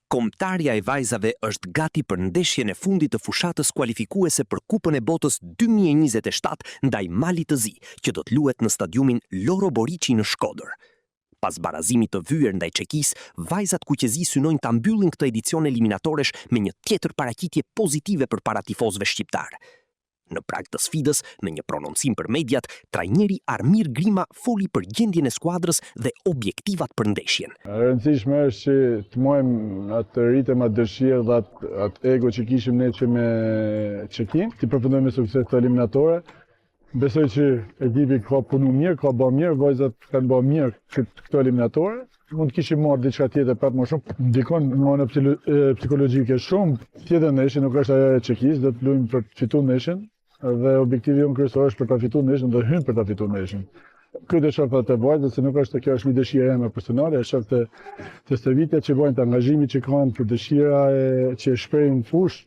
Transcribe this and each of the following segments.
Kombëtarja e vajzave është gati për ndeshjen e fundit të fushatës kualifikuese për Kupën e Botës 2027 ndaj Malit të Zi, që do të luhet në stadiumin Loro Boriçi në Shkodër. Pas barazimit të vyer ndaj Çekisë, vajzat kuqezi synojnë ta mbyllin këtë edicion eliminatoresh me një tjetër paraqitje pozitive përpara tifozëve shqiptar. Në prag të sfidës, në një prononcim për mediat, trajneri Armir Grima foli për gjendjen e skuadrës dhe objektivat për ndeshjen. E rëndësishme është që të mojmë atë ritëm, atë dëshirë dhe atë ego që kishim ne që me Çekin, të përfundojmë me sukses të eliminatore. Besoj që ekipi ka punu mirë, ka bërë mirë, vajzat kanë bërë mirë këto eliminatore. Mund të kishim marrë diçka tjetër pak më shumë, ndikon në anën psikologjike shumë. Tjetër ndeshje nuk është ajo e Çekisë, do të luajmë për të fituar ndeshjen dhe objektivi jonë kryesor është për ta fituar ndeshjen dhe hyn për ta fituar ndeshjen. Këtë e shoh të vajzat, se nuk është kjo është një dëshirë eme personale, e shoh të stëvitja që bojnë, të angazhimit që kanë, për dëshira që e shprehin fush.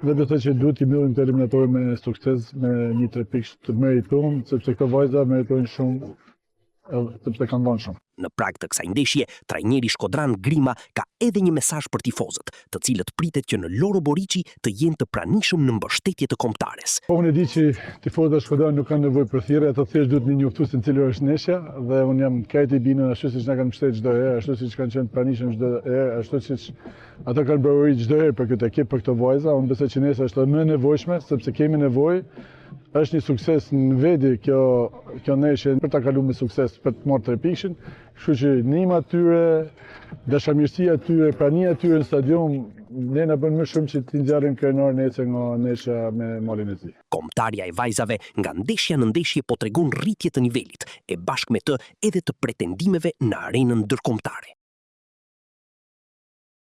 Dhe besoj që duhet t'i mbyllim të eliminatorë me sukses, me 1-3 pikë të merituar, sepse këto vajza meritojnë shumë, sepse kanë dhënë shumë. Në prag të kësaj ndeshje, trajneri shkodran Grima ka edhe një mesazh për tifozët, të cilët pritet që në Loro Boriçi të jenë të pranishëm në mbështetje të kombëtares. Po unë e di që tifozët e Shkodran nuk kanë nevojë për thirrje, ato thjesht duhet një njoftues në cilë është ndeshja, dhe unë jam krejt i bindur ashtu siç na kanë mbështetur çdo herë, ashtu siç kanë qenë të pranishëm çdo herë, ashtu siç ata kanë bërë çdo herë për këtë ekip, për këtë vajza. Unë besoj që nesër është më e nevojshme, sepse kemi nevojë. Është një sukses në vedi kjo ndeshje për ta kaluar me sukses, për të marrë 3 pikëshin. Kështu që ndihma atyre, dashamirësia atyre, prania atyre në stadium, ne na bën më shumë që t'i nxjarrim krenar nesër nga ndeshja me Malin e Zi. Kombëtarja e vajzave nga ndeshja në ndeshje po tregon rritje të nivelit, e bashkë me të edhe të pretendimeve në arenën ndërkombëtare.